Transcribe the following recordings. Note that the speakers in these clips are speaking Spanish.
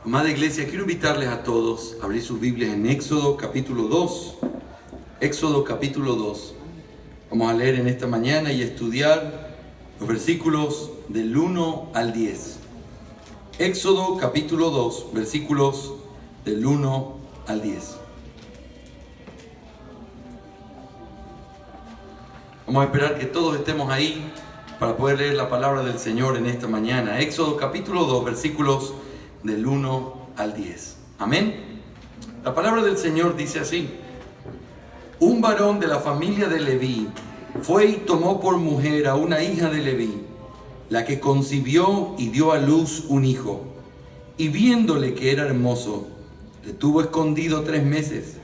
Amada iglesia, quiero invitarles a todos a abrir sus Biblias en Éxodo capítulo 2. Éxodo capítulo 2. Vamos a leer en esta mañana y estudiar los versículos del 1 al 10. Éxodo capítulo 2, versículos del 1 al 10. Vamos a esperar que todos estemos ahí para poder leer la palabra del Señor en esta mañana. Éxodo capítulo 2, versículos del 1 al 10. Amén. La palabra del Señor dice así: un varón de la familia de Leví fue y tomó por mujer a una hija de Leví, la que concibió y dio a luz un hijo, y viéndole que era hermoso, le tuvo escondido 3 meses,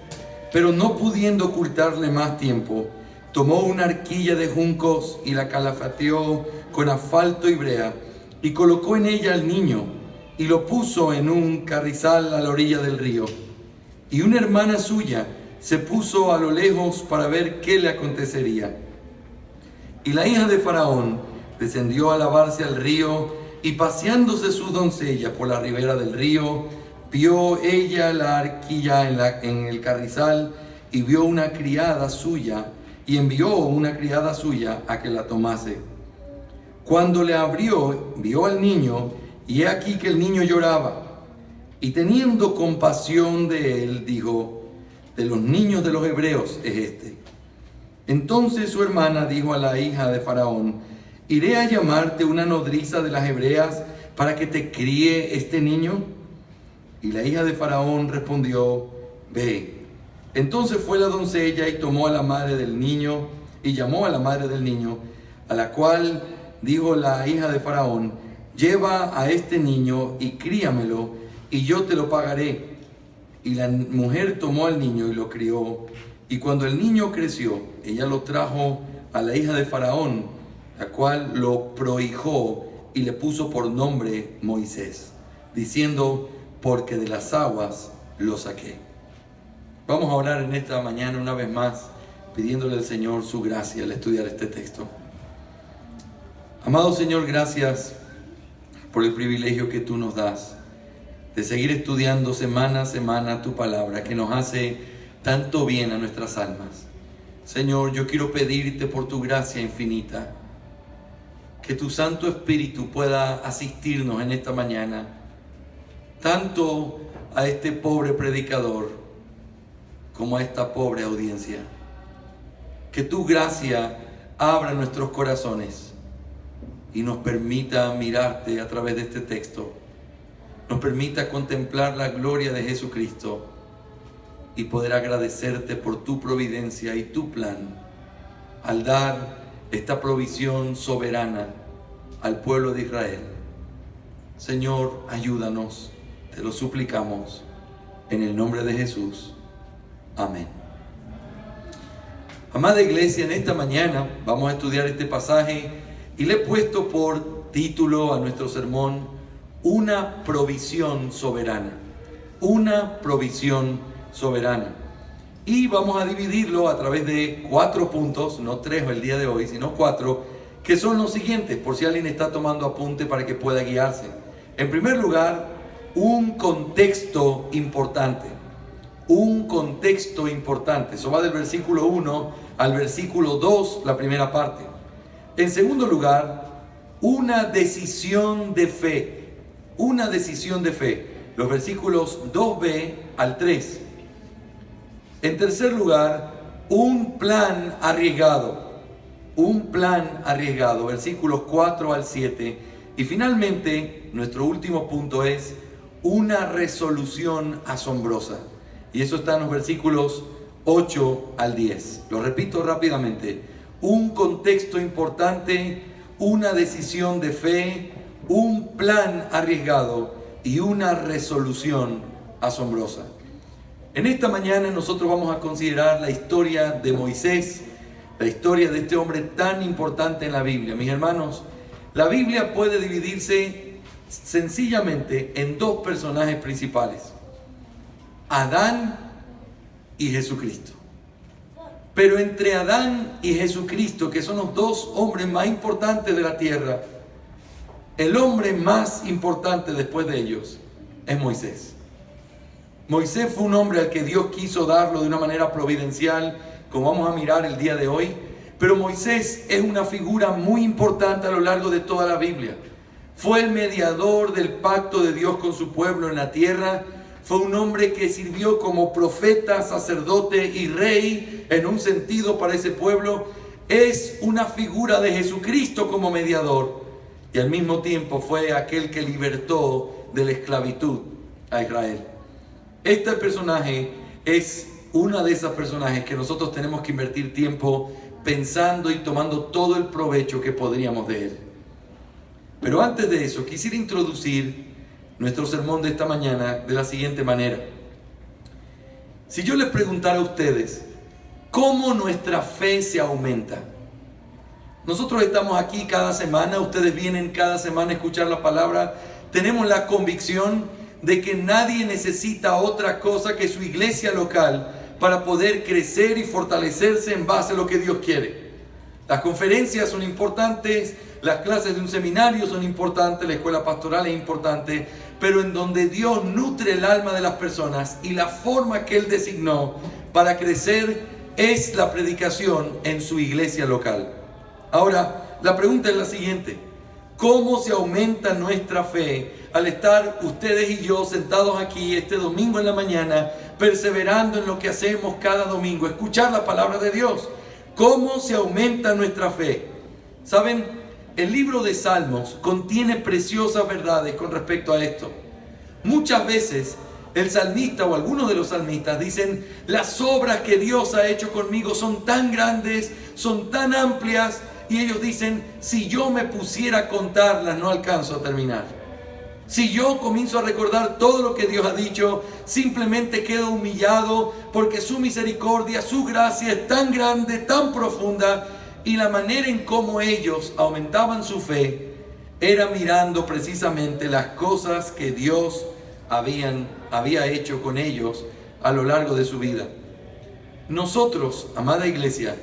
pero no pudiendo ocultarle más tiempo, tomó una arquilla de juncos y la calafateó con asfalto y brea, y colocó en ella al niño, y lo puso en un carrizal a la orilla del río. Y una hermana suya se puso a lo lejos para ver qué le acontecería. Y la hija de Faraón descendió a lavarse al río, y paseándose sus doncellas por la ribera del río, vio ella la arquilla en el carrizal, y vio una criada suya, y envió una criada suya a que la tomase. Cuando le abrió, vio al niño, y he aquí que el niño lloraba. Y teniendo compasión de él, dijo: de los niños de los hebreos es este. Entonces su hermana dijo a la hija de Faraón: ¿iré a llamarte una nodriza de las hebreas para que te críe este niño? Y la hija de Faraón respondió: ve. Entonces fue la doncella y tomó a la madre del niño, y llamó a la madre del niño, a la cual dijo la hija de Faraón: lleva a este niño y críamelo, y yo te lo pagaré. Y la mujer tomó al niño y lo crió. Y cuando el niño creció, ella lo trajo a la hija de Faraón, la cual lo prohijó y le puso por nombre Moisés, diciendo: porque de las aguas lo saqué. Vamos a orar en esta mañana una vez más, pidiéndole al Señor su gracia al estudiar este texto. Amado Señor, gracias por el privilegio que tú nos das de seguir estudiando semana a semana tu palabra, que nos hace tanto bien a nuestras almas. Señor, yo quiero pedirte por tu gracia infinita, que tu Santo Espíritu pueda asistirnos en esta mañana, tanto a este pobre predicador como a esta pobre audiencia. Que tu gracia abra nuestros corazones y nos permita mirarte a través de este texto, nos permita contemplar la gloria de Jesucristo y poder agradecerte por tu providencia y tu plan al dar esta provisión soberana al pueblo de Israel. Señor, ayúdanos, te lo suplicamos, en el nombre de Jesús. Amén. Amada iglesia, en esta mañana vamos a estudiar este pasaje y le he puesto por título a nuestro sermón: una provisión soberana. Una provisión soberana. Y vamos a dividirlo a través de 4 puntos, no 3 el día de hoy, sino 4, que son los siguientes, por si alguien está tomando apunte para que pueda guiarse. En primer lugar, un contexto importante. Un contexto importante. Eso va del versículo 1 al versículo 2, la primera parte. En segundo lugar, una decisión de fe. Una decisión de fe. Los versículos 2b al 3. En tercer lugar, un plan arriesgado. Un plan arriesgado. Versículos 4 al 7. Y finalmente, nuestro último punto es una resolución asombrosa. Y eso está en los versículos 8 al 10. Lo repito rápidamente. Un contexto importante, una decisión de fe, un plan arriesgado y una resolución asombrosa. En esta mañana nosotros vamos a considerar la historia de Moisés, la historia de este hombre tan importante en la Biblia. Mis hermanos, la Biblia puede dividirse sencillamente en 2 personajes principales: Adán y Jesucristo. Pero entre Adán y Jesucristo, que son los 2 hombres más importantes de la tierra, el hombre más importante después de ellos es Moisés. Moisés fue un hombre al que Dios quiso darlo de una manera providencial, como vamos a mirar el día de hoy. Pero Moisés es una figura muy importante a lo largo de toda la Biblia. Fue el mediador del pacto de Dios con su pueblo en la tierra. Fue un hombre que sirvió como profeta, sacerdote y rey en un sentido para ese pueblo. Es una figura de Jesucristo como mediador. Y al mismo tiempo fue aquel que libertó de la esclavitud a Israel. Este personaje es una de esas personajes que nosotros tenemos que invertir tiempo pensando y tomando todo el provecho que podríamos de él. Pero antes de eso, quisiera introducir nuestro sermón de esta mañana de la siguiente manera. Si yo les preguntara a ustedes, ¿cómo nuestra fe se aumenta? Nosotros estamos aquí cada semana, ustedes vienen cada semana a escuchar la palabra. Tenemos la convicción de que nadie necesita otra cosa que su iglesia local para poder crecer y fortalecerse en base a lo que Dios quiere. Las conferencias son importantes, las clases de un seminario son importantes, la escuela pastoral es importante, pero en donde Dios nutre el alma de las personas y la forma que Él designó para crecer es la predicación en su iglesia local. Ahora, la pregunta es la siguiente: ¿cómo se aumenta nuestra fe al estar ustedes y yo sentados aquí este domingo en la mañana, perseverando en lo que hacemos cada domingo, escuchar la palabra de Dios? ¿Cómo se aumenta nuestra fe? ¿Saben? El libro de Salmos contiene preciosas verdades con respecto a esto. Muchas veces el salmista o algunos de los salmistas dicen: las obras que Dios ha hecho conmigo son tan grandes, son tan amplias, y ellos dicen: si yo me pusiera a contarlas no alcanzo a terminar. Si yo comienzo a recordar todo lo que Dios ha dicho, simplemente quedo humillado, porque su misericordia, su gracia es tan grande, tan profunda. Y la manera en cómo ellos aumentaban su fe era mirando precisamente las cosas que Dios había hecho con ellos a lo largo de su vida. Nosotros, amada iglesia,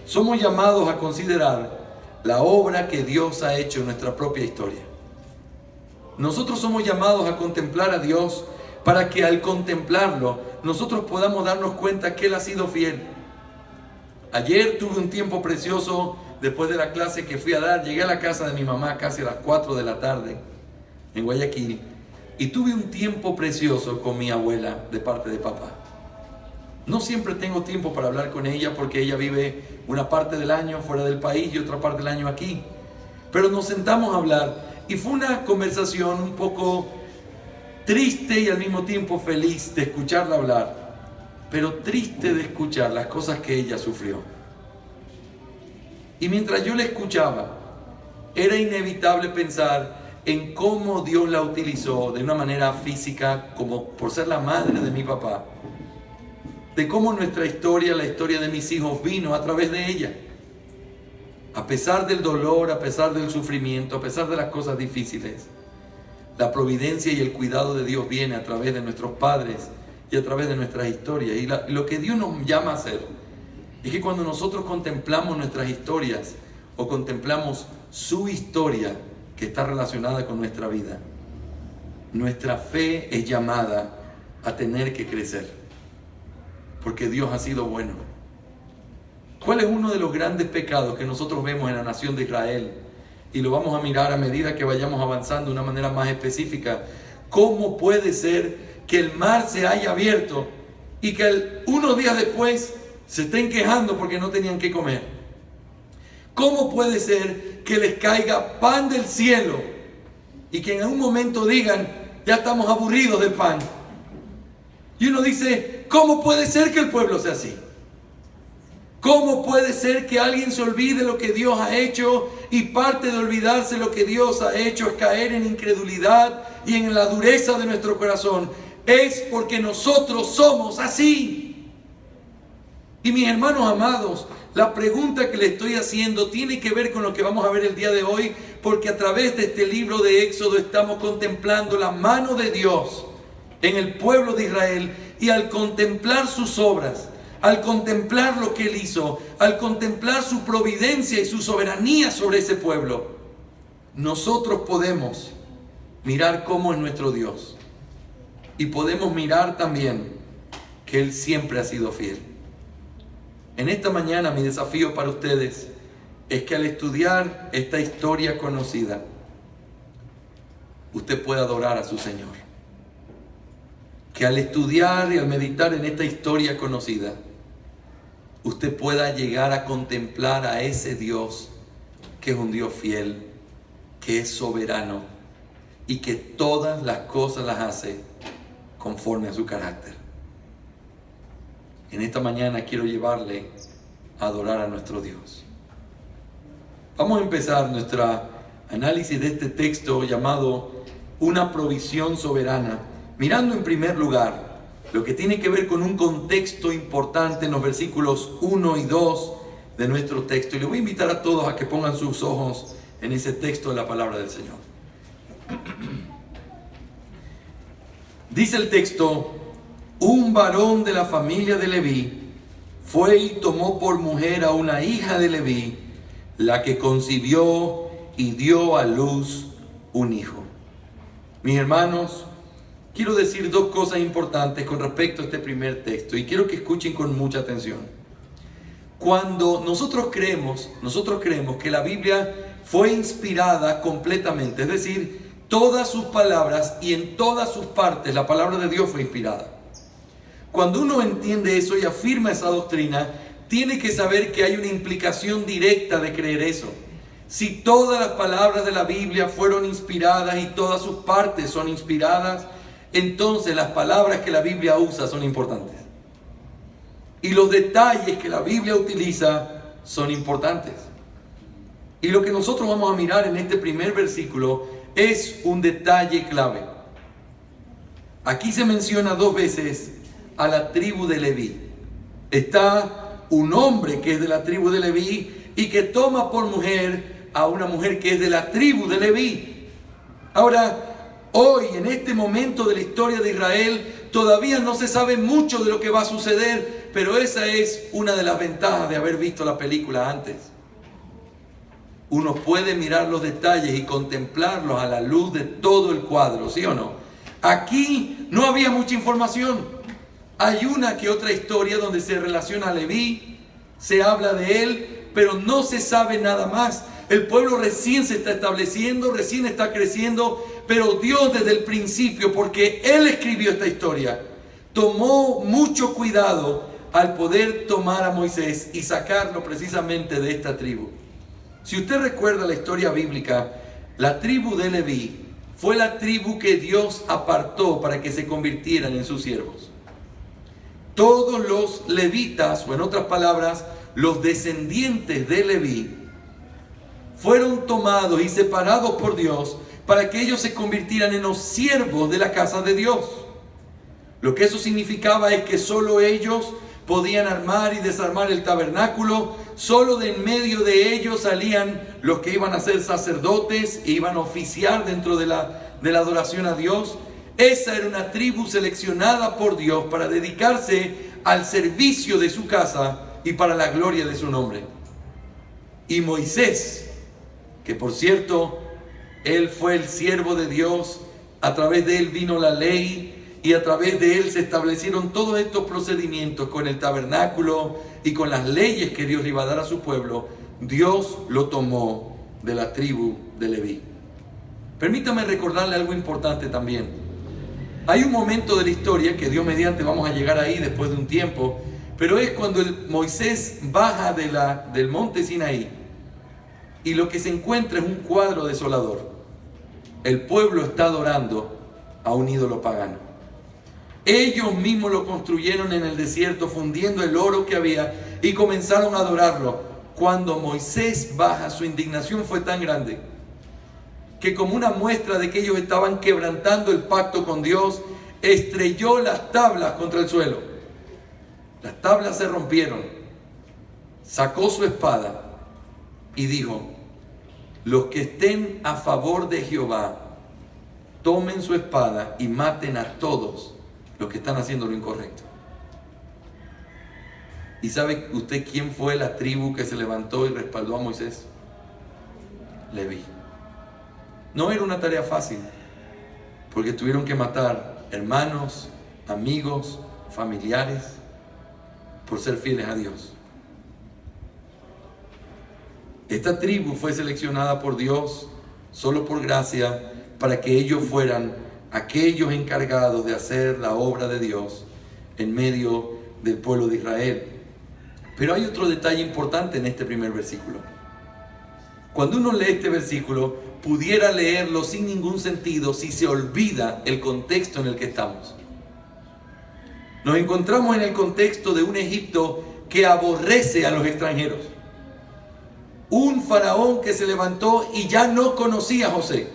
somos llamados a considerar la obra que Dios ha hecho en nuestra propia historia. Nosotros somos llamados a contemplar a Dios para que al contemplarlo nosotros podamos darnos cuenta que Él ha sido fiel. Ayer tuve un tiempo precioso después de la clase que fui a dar. Llegué a la casa de mi mamá casi a las 4 de la tarde en Guayaquil y tuve un tiempo precioso con mi abuela de parte de papá. No siempre tengo tiempo para hablar con ella porque ella vive una parte del año fuera del país y otra parte del año aquí. Pero nos sentamos a hablar y fue una conversación un poco triste y al mismo tiempo feliz de escucharla hablar, pero triste de escuchar las cosas que ella sufrió. Y mientras yo la escuchaba, era inevitable pensar en cómo Dios la utilizó de una manera física, como por ser la madre de mi papá, de cómo nuestra historia, la historia de mis hijos, vino a través de ella. A pesar del dolor, a pesar del sufrimiento, a pesar de las cosas difíciles, la providencia y el cuidado de Dios viene a través de nuestros padres y a través de nuestras historias. Y lo que Dios nos llama a hacer es que cuando nosotros contemplamos nuestras historias o contemplamos su historia que está relacionada con nuestra vida, nuestra fe es llamada a tener que crecer, porque Dios ha sido bueno. ¿Cuál es uno de los grandes pecados que nosotros vemos en la nación de Israel? Y lo vamos a mirar a medida que vayamos avanzando de una manera más específica. ¿Cómo puede ser que el mar se haya abierto y que unos días después se estén quejando porque no tenían que comer? ¿Cómo puede ser que les caiga pan del cielo y que en un momento digan: ya estamos aburridos del pan? Y uno dice: ¿cómo puede ser que el pueblo sea así? ¿Cómo puede ser que alguien se olvide lo que Dios ha hecho y parte de olvidarse lo que Dios ha hecho es caer en incredulidad y en la dureza de nuestro corazón? Es porque nosotros somos así. Y mis hermanos amados, la pregunta que le estoy haciendo tiene que ver con lo que vamos a ver el día de hoy, porque a través de este libro de Éxodo estamos contemplando la mano de Dios en el pueblo de Israel, y al contemplar sus obras, al contemplar lo que Él hizo, al contemplar su providencia y su soberanía sobre ese pueblo, nosotros podemos mirar cómo es nuestro Dios. y podemos mirar también que Él siempre ha sido fiel. En esta mañana mi desafío para ustedes es que al estudiar esta historia conocida, usted pueda adorar a su Señor. Que al estudiar y al meditar en esta historia conocida, usted pueda llegar a contemplar a ese Dios que es un Dios fiel, que es soberano y que todas las cosas las hace conforme a su carácter. En esta mañana quiero llevarle a adorar a nuestro Dios. Vamos a empezar nuestro análisis de este texto llamado Una provisión soberana, mirando en primer lugar lo que tiene que ver con un contexto importante en los versículos 1 y 2 de nuestro texto. Y les voy a invitar a todos a que pongan sus ojos en ese texto de la palabra del Señor. Dice el texto: un varón de la familia de Leví fue y tomó por mujer a una hija de Leví, la que concibió y dio a luz un hijo. Mis hermanos, quiero decir dos cosas importantes con respecto a este primer texto y quiero que escuchen con mucha atención. Cuando nosotros creemos que la Biblia fue inspirada completamente, es decir, todas sus palabras y en todas sus partes la palabra de Dios fue inspirada. Cuando uno entiende eso y afirma esa doctrina, tiene que saber que hay una implicación directa de creer eso. Si todas las palabras de la Biblia fueron inspiradas y todas sus partes son inspiradas, entonces las palabras que la Biblia usa son importantes. Y los detalles que la Biblia utiliza son importantes. Y lo que nosotros vamos a mirar en este primer versículo es un detalle clave. Aquí se menciona dos veces a la tribu de Leví. Está un hombre que es de la tribu de Leví y que toma por mujer a una mujer que es de la tribu de Leví. Ahora, hoy, en este momento de la historia de Israel, todavía no se sabe mucho de lo que va a suceder, pero esa es una de las ventajas de haber visto la película antes. Uno puede mirar los detalles y contemplarlos a la luz de todo el cuadro, ¿sí o no? Aquí no había mucha información. Hay una que otra historia donde se relaciona a Leví, se habla de él, pero no se sabe nada más. El pueblo recién se está estableciendo, recién está creciendo, pero Dios desde el principio, porque Él escribió esta historia, tomó mucho cuidado al poder tomar a Moisés y sacarlo precisamente de esta tribu. Si usted recuerda la historia bíblica, la tribu de Leví fue la tribu que Dios apartó para que se convirtieran en sus siervos. Todos los levitas, o en otras palabras, los descendientes de Leví, fueron tomados y separados por Dios para que ellos se convirtieran en los siervos de la casa de Dios. Lo que eso significaba es que solo ellos podían armar y desarmar el tabernáculo, solo de en medio de ellos salían los que iban a ser sacerdotes e iban a oficiar dentro de la adoración a Dios. Esa era una tribu seleccionada por Dios para dedicarse al servicio de su casa y para la gloria de su nombre. Y Moisés, que por cierto, él fue el siervo de Dios, a través de él vino la ley y a través de él se establecieron todos estos procedimientos con el tabernáculo y con las leyes que Dios le iba a dar a su pueblo. Dios lo tomó de la tribu de Leví. Permítame recordarle algo importante también. Hay un momento de la historia que Dios mediante vamos a llegar ahí después de un tiempo, pero es cuando Moisés baja del monte Sinaí y lo que se encuentra es un cuadro desolador. El pueblo está adorando a un ídolo pagano. Ellos mismos lo construyeron en el desierto, fundiendo el oro que había, y comenzaron a adorarlo. Cuando Moisés baja, su indignación fue tan grande que, como una muestra de que ellos estaban quebrantando el pacto con Dios, estrelló las tablas contra el suelo. Las tablas se rompieron. Sacó su espada y dijo: los que estén a favor de Jehová, tomen su espada y maten a todos los que están haciendo lo incorrecto. ¿Y sabe usted quién fue la tribu que se levantó y respaldó a Moisés? Leví. No era una tarea fácil, porque tuvieron que matar hermanos, amigos, familiares, por ser fieles a Dios. Esta tribu fue seleccionada por Dios solo por gracia para que ellos fueran aquellos encargados de hacer la obra de Dios en medio del pueblo de Israel. Pero hay otro detalle importante en este primer versículo. Cuando uno lee este versículo, pudiera leerlo sin ningún sentido si se olvida el contexto en el que estamos. Nos encontramos en el contexto de un Egipto que aborrece a los extranjeros. Un faraón que se levantó y ya no conocía a José.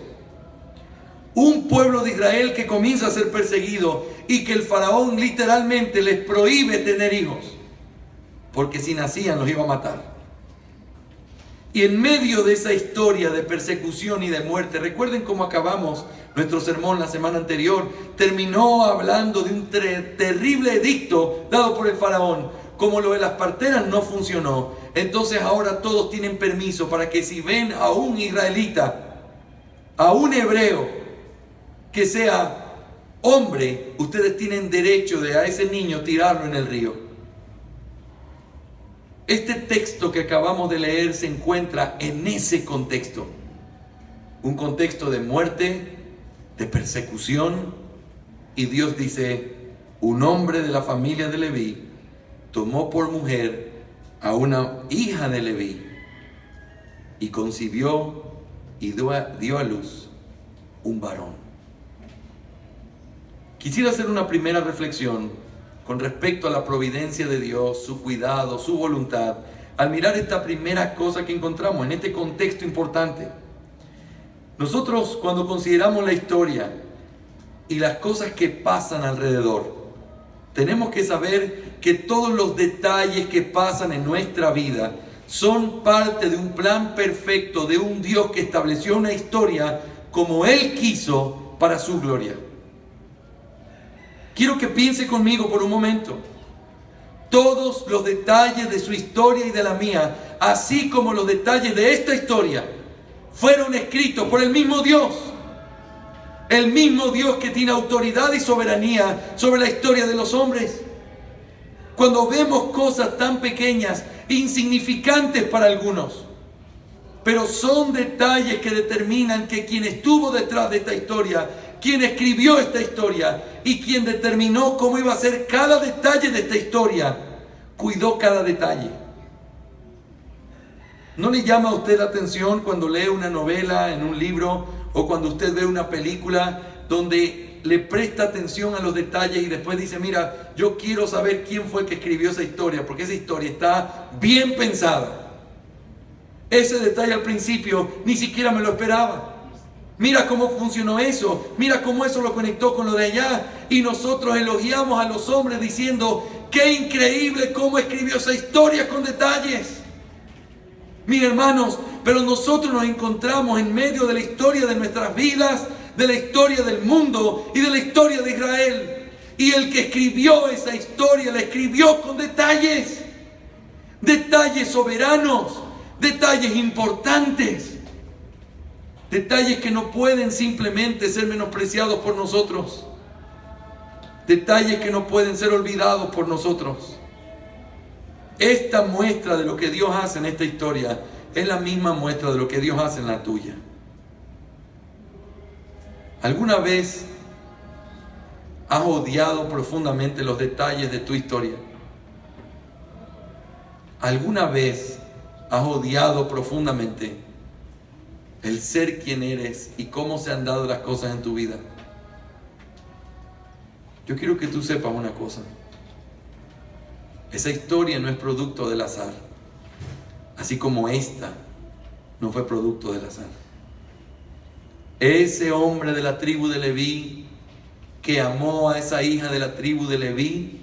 Un pueblo de Israel que comienza a ser perseguido y que el faraón literalmente les prohíbe tener hijos, porque si nacían los iba a matar. Y en medio de esa historia de persecución y de muerte, recuerden cómo acabamos nuestro sermón la semana anterior, terminó hablando de un terrible edicto dado por el faraón. Como lo de las parteras no funcionó, entonces ahora todos tienen permiso para que si ven a un israelita, a un hebreo, que sea hombre, ustedes tienen derecho de a ese niño tirarlo en el río. Este texto que acabamos de leer se encuentra en ese contexto. Un contexto de muerte, de persecución. Y Dios dice, un hombre de la familia de Leví tomó por mujer a una hija de Leví y concibió y dio a luz un varón. Quisiera hacer una primera reflexión con respecto a la providencia de Dios, su cuidado, su voluntad, al mirar esta primera cosa que encontramos en este contexto importante. Nosotros, cuando consideramos la historia y las cosas que pasan alrededor, tenemos que saber que todos los detalles que pasan en nuestra vida son parte de un plan perfecto de un Dios que estableció una historia como Él quiso para su gloria. Quiero que piense conmigo por un momento. Todos los detalles de su historia y de la mía, así como los detalles de esta historia, fueron escritos por el mismo Dios. El mismo Dios que tiene autoridad y soberanía sobre la historia de los hombres. Cuando vemos cosas tan pequeñas, insignificantes para algunos, pero son detalles que determinan que quien estuvo detrás de esta historia, quien escribió esta historia y quien determinó cómo iba a ser cada detalle de esta historia, cuidó cada detalle. ¿No le llama a usted la atención cuando lee una novela en un libro o cuando usted ve una película donde le presta atención a los detalles y después dice, mira, yo quiero saber quién fue el que escribió esa historia, porque esa historia está bien pensada? Ese detalle al principio ni siquiera me lo esperaba. Mira cómo funcionó eso, mira cómo eso lo conectó con lo de allá. Y nosotros elogiamos a los hombres diciendo, qué increíble cómo escribió esa historia con detalles. Mis hermanos, pero nosotros nos encontramos en medio de la historia de nuestras vidas, de la historia del mundo y de la historia de Israel. Y el que escribió esa historia la escribió con detalles. Detalles soberanos, detalles importantes. Detalles que no pueden simplemente ser menospreciados por nosotros. Detalles que no pueden ser olvidados por nosotros. Esta muestra de lo que Dios hace en esta historia es la misma muestra de lo que Dios hace en la tuya. ¿Alguna vez has odiado profundamente los detalles de tu historia? ¿Alguna vez has odiado profundamente el ser quien eres y cómo se han dado las cosas en tu vida? Yo quiero que tú sepas una cosa. Esa historia no es producto del azar, así como esta no fue producto del azar. Ese hombre de la tribu de Leví que amó a esa hija de la tribu de Leví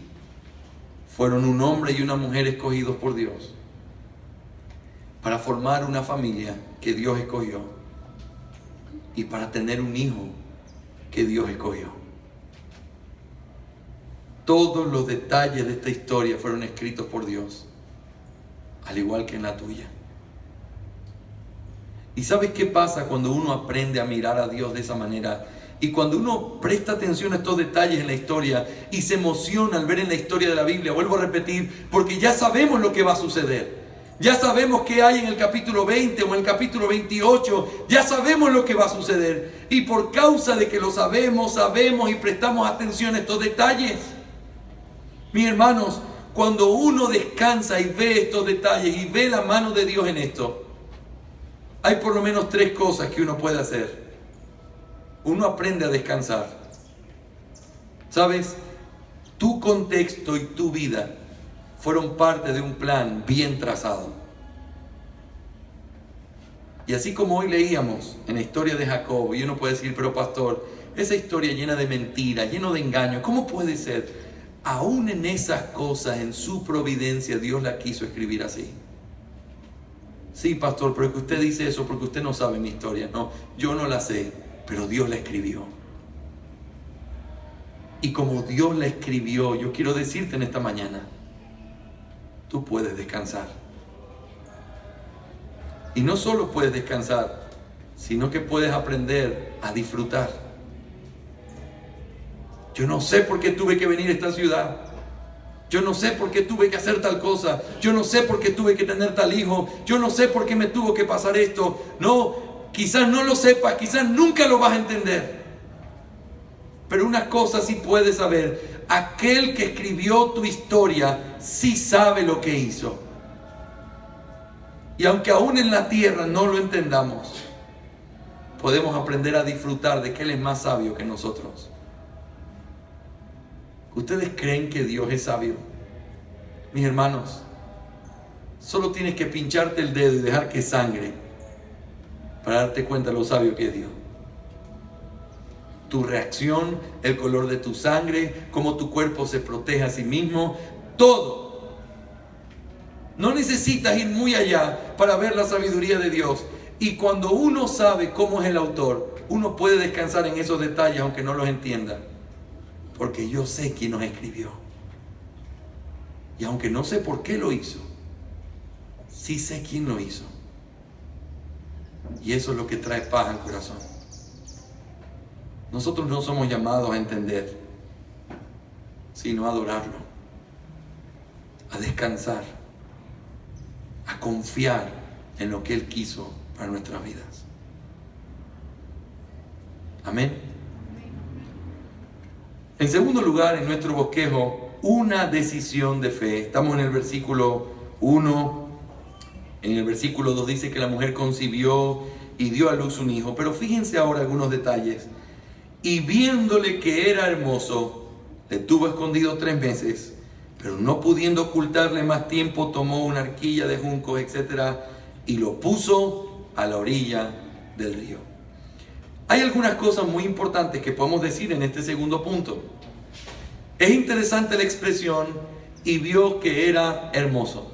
fueron un hombre y una mujer escogidos por Dios para formar una familia que Dios escogió y para tener un hijo que Dios escogió. Todos los detalles de esta historia fueron escritos por Dios, al igual que en la tuya. ¿Y sabes qué pasa cuando uno aprende a mirar a Dios de esa manera Y cuando uno presta atención a estos detalles en la historia y se emociona al ver en la historia de la Biblia, vuelvo a repetir, porque ya sabemos lo que va a suceder. Ya sabemos qué hay en el capítulo 20 o en el capítulo 28. Ya sabemos lo que va a suceder. Y por causa de que lo sabemos y prestamos atención a estos detalles. Mis hermanos, cuando uno descansa y ve estos detalles y ve la mano de Dios en esto, hay por lo menos 3 cosas que uno puede hacer. Uno aprende a descansar. ¿Sabes? Tu contexto y tu vida fueron parte de un plan bien trazado. Y así como hoy leíamos en la historia de Jacob, y uno puede decir, pero pastor, esa historia llena de mentiras, llena de engaños, ¿cómo puede ser? Aún en esas cosas, en su providencia, Dios la quiso escribir así. Sí, pastor, pero es que usted dice eso porque usted no sabe mi historia. No, yo no la sé, pero Dios la escribió. Y como Dios la escribió, yo quiero decirte en esta mañana, tú puedes descansar. Y no solo puedes descansar, sino que puedes aprender a disfrutar. Yo no sé por qué tuve que venir a esta ciudad. Yo no sé por qué tuve que hacer tal cosa. Yo no sé por qué tuve que tener tal hijo. Yo no sé por qué me tuvo que pasar esto. No, quizás no lo sepas, quizás nunca lo vas a entender. Pero una cosa sí puedes saber. Aquel que escribió tu historia sí sabe lo que hizo. Y aunque aún en la tierra no lo entendamos, podemos aprender a disfrutar de que Él es más sabio que nosotros. ¿Ustedes creen que Dios es sabio? Mis hermanos, solo tienes que pincharte el dedo y dejar que sangre para darte cuenta de lo sabio que es Dios. Tu reacción, el color de tu sangre, cómo tu cuerpo se protege a sí mismo, todo. No necesitas ir muy allá para ver la sabiduría de Dios. Y cuando uno sabe cómo es el autor, uno puede descansar en esos detalles aunque no los entienda. Porque yo sé quién nos escribió. Y aunque no sé por qué lo hizo, sí sé quién lo hizo. Y eso es lo que trae paz al corazón. Nosotros no somos llamados a entender, sino a adorarlo, a descansar, a confiar en lo que Él quiso para nuestras vidas. Amén. En segundo lugar, en nuestro bosquejo, una decisión de fe. Estamos en el versículo 1. En el versículo 2 dice que la mujer concibió y dio a luz un hijo. Pero fíjense ahora algunos detalles. Y viéndole que era hermoso, le tuvo escondido 3 meses. Pero no pudiendo ocultarle más tiempo, tomó una arquilla de juncos, etc. y lo puso a la orilla del río. Hay algunas cosas muy importantes que podemos decir en este segundo punto. Es interesante la expresión, y vio que era hermoso.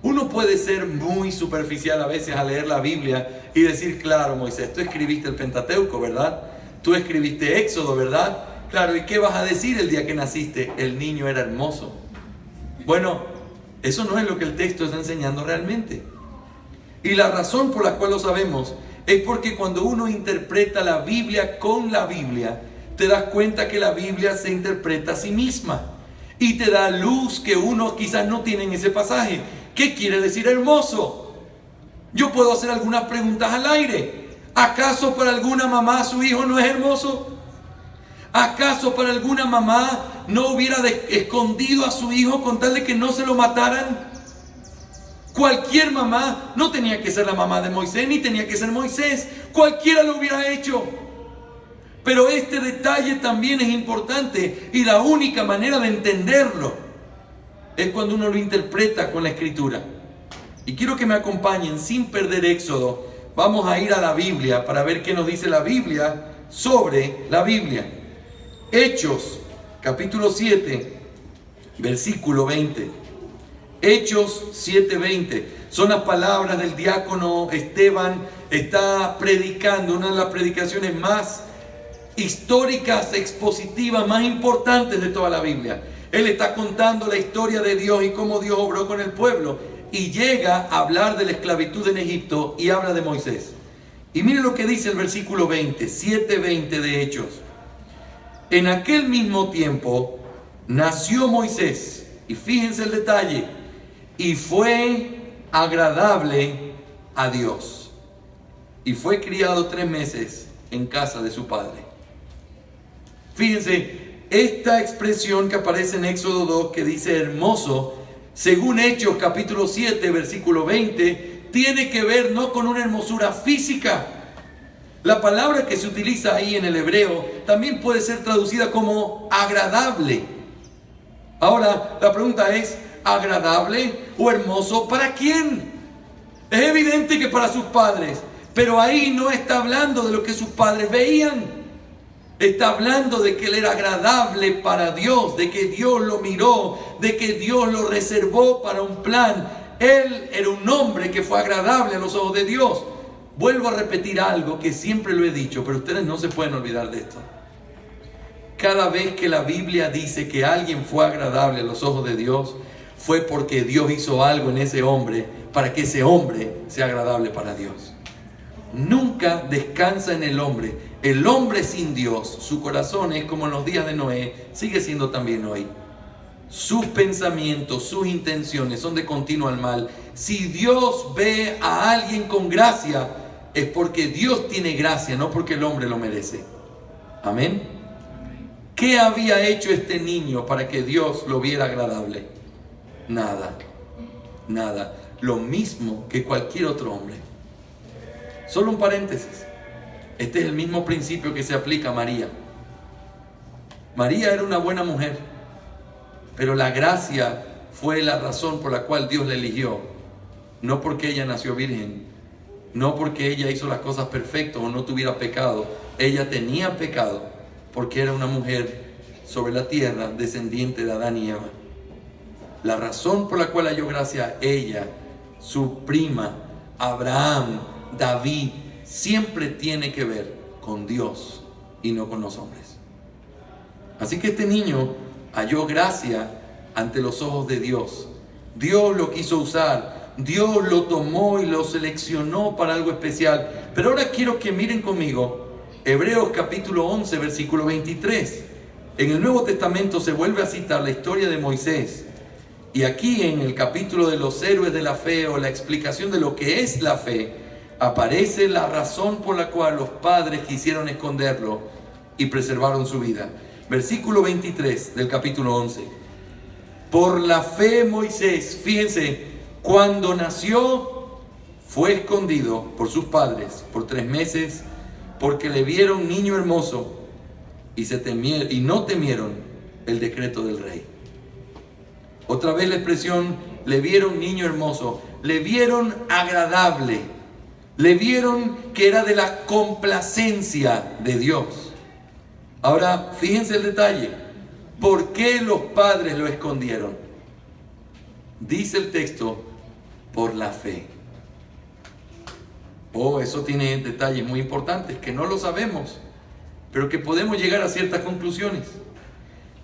Uno puede ser muy superficial a veces al leer la Biblia y decir, claro, Moisés, tú escribiste el Pentateuco, ¿verdad? Tú escribiste Éxodo, ¿verdad? Claro, ¿y qué vas a decir el día que naciste? El niño era hermoso. Bueno, eso no es lo que el texto está enseñando realmente. Y la razón por la cual lo sabemos es porque cuando uno interpreta la Biblia con la Biblia, te das cuenta que la Biblia se interpreta a sí misma y te da luz que uno quizás no tiene en ese pasaje. ¿Qué quiere decir hermoso? Yo puedo hacer algunas preguntas al aire. ¿Acaso para alguna mamá su hijo no es hermoso? ¿Acaso para alguna mamá no hubiera escondido a su hijo con tal de que no se lo mataran? Cualquier mamá, no tenía que ser la mamá de Moisés, ni tenía que ser Moisés. Cualquiera lo hubiera hecho. Pero este detalle también es importante y la única manera de entenderlo es cuando uno lo interpreta con la Escritura. Y quiero que me acompañen sin perder Éxodo. Vamos a ir a la Biblia para ver qué nos dice la Biblia sobre la Biblia. Hechos, capítulo 7, versículo 20. Hechos 7:20. Son las palabras del diácono Esteban. Está predicando una de las predicaciones más históricas, expositivas, más importantes de toda la Biblia. Él está contando la historia de Dios y cómo Dios obró con el pueblo. Y llega a hablar de la esclavitud en Egipto y habla de Moisés. Y mire lo que dice el versículo 20, 7:20 de Hechos. En aquel mismo tiempo nació Moisés, y fíjense el detalle, y fue agradable a Dios, y fue criado 3 meses en casa de su padre. Fíjense, esta expresión que aparece en Éxodo 2, que dice hermoso, según Hechos capítulo 7, versículo 20, tiene que ver no con una hermosura física. La palabra que se utiliza ahí en el hebreo también puede ser traducida como agradable. Ahora, la pregunta es, ¿agradable o hermoso para quién? Es evidente que para sus padres, pero ahí no está hablando de lo que sus padres veían. Está hablando de que él era agradable para Dios, de que Dios lo miró, de que Dios lo reservó para un plan. Él era un hombre que fue agradable a los ojos de Dios. Vuelvo a repetir algo que siempre lo he dicho, pero ustedes no se pueden olvidar de esto. Cada vez que la Biblia dice que alguien fue agradable a los ojos de Dios, fue porque Dios hizo algo en ese hombre para que ese hombre sea agradable para Dios. Nunca descansa en el hombre. El hombre sin Dios, su corazón es como en los días de Noé, sigue siendo también hoy. Sus pensamientos, sus intenciones son de continuo al mal. Si Dios ve a alguien con gracia, es porque Dios tiene gracia, no porque el hombre lo merece. Amén. ¿Qué había hecho este niño para que Dios lo viera agradable? Nada. Lo mismo que cualquier otro hombre. Solo un paréntesis. Este es el mismo principio que se aplica a María. María era una buena mujer, pero la gracia fue la razón por la cual Dios la eligió. No porque ella nació virgen, no porque ella hizo las cosas perfectas o no tuviera pecado. Ella tenía pecado porque era una mujer sobre la tierra, descendiente de Adán y Eva. La razón por la cual halló gracia ella, su prima, Abraham, David, siempre tiene que ver con Dios y no con los hombres. Así que este niño halló gracia ante los ojos de Dios. Dios lo quiso usar. Dios lo tomó y lo seleccionó para algo especial. Pero ahora quiero que miren conmigo Hebreos capítulo 11, versículo 23. En el Nuevo Testamento se vuelve a citar la historia de Moisés. Y aquí en el capítulo de los héroes de la fe, o la explicación de lo que es la fe, aparece la razón por la cual los padres quisieron esconderlo y preservaron su vida. Versículo 23 del capítulo 11. Por la fe Moisés, fíjense, cuando nació, fue escondido por sus padres por 3 meses, porque le vieron niño hermoso y no temieron el decreto del rey. Otra vez la expresión, le vieron niño hermoso, le vieron agradable, le vieron que era de la complacencia de Dios. Ahora, fíjense el detalle. ¿Por qué los padres lo escondieron? Dice el texto, por la fe. Eso tiene detalles muy importantes que no lo sabemos, pero que podemos llegar a ciertas conclusiones.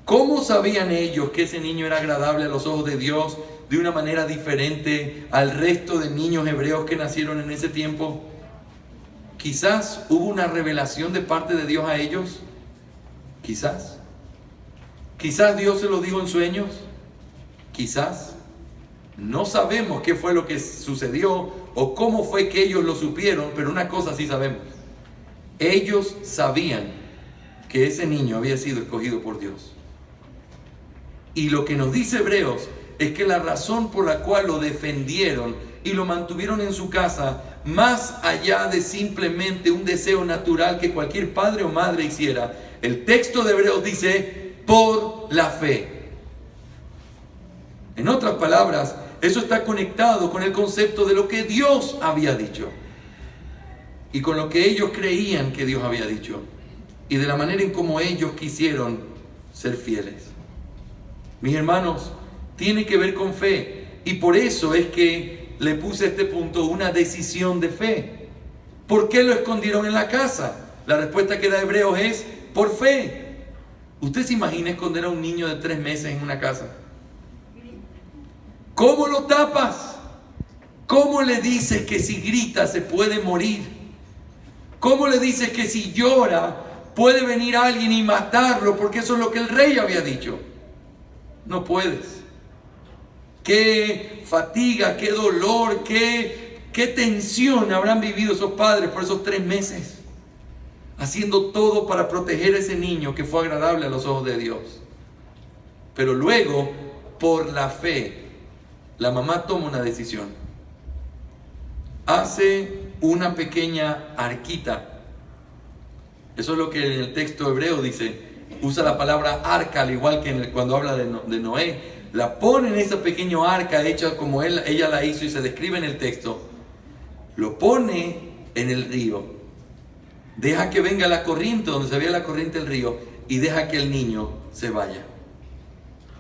¿Cómo sabían ellos que ese niño era agradable a los ojos de Dios de una manera diferente al resto de niños hebreos que nacieron en ese tiempo? Quizás hubo una revelación de parte de Dios a ellos. Quizás Dios se lo dijo en sueños. Quizás. No sabemos qué fue lo que sucedió o cómo fue que ellos lo supieron, pero una cosa sí sabemos. Ellos sabían que ese niño había sido escogido por Dios. Y lo que nos dice Hebreos es que la razón por la cual lo defendieron y lo mantuvieron en su casa, más allá de simplemente un deseo natural que cualquier padre o madre hiciera, el texto de Hebreos dice, por la fe. En otras palabras, eso está conectado con el concepto de lo que Dios había dicho y con lo que ellos creían que Dios había dicho y de la manera en cómo ellos quisieron ser fieles. Mis hermanos, tiene que ver con fe, y por eso es que le puse a este punto una decisión de fe. ¿Por qué lo escondieron en la casa? La respuesta que da Hebreos es por fe. ¿Usted se imagina esconder a un niño de 3 meses en una casa? ¿Cómo lo tapas? ¿Cómo le dices que si grita se puede morir? ¿Cómo le dices que si llora puede venir alguien y matarlo? Porque eso es lo que el rey había dicho. No puedes. Qué fatiga, qué dolor, qué tensión habrán vivido esos padres por esos 3 meses, haciendo todo para proteger a ese niño que fue agradable a los ojos de Dios. Pero luego, por la fe, la mamá toma una decisión. Hace una pequeña arquita. Eso es lo que en el texto hebreo dice. Usa la palabra arca, al igual que cuando habla de Noé. La pone en esa pequeña arca hecha como ella la hizo y se describe en el texto. Lo pone en el río. Deja que venga la corriente, donde se vea la corriente del río, y deja que el niño se vaya.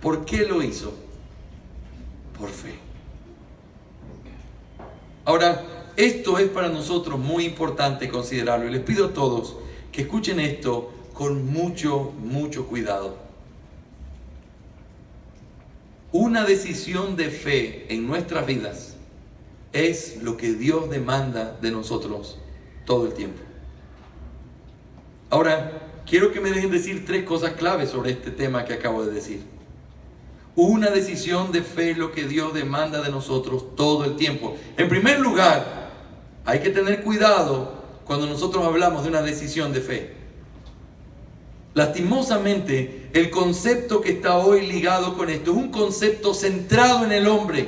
¿Por qué lo hizo? Por fe. Ahora, esto es para nosotros muy importante considerarlo. Y les pido a todos que escuchen esto con mucho cuidado. Una decisión de fe en nuestras vidas es lo que Dios demanda de nosotros todo el tiempo. Ahora, quiero que me dejen decir 3 cosas claves sobre este tema que acabo de decir. Una decisión de fe es lo que Dios demanda de nosotros todo el tiempo. En primer lugar, hay que tener cuidado cuando nosotros hablamos de una decisión de fe. Lastimosamente, el concepto que está hoy ligado con esto es un concepto centrado en el hombre.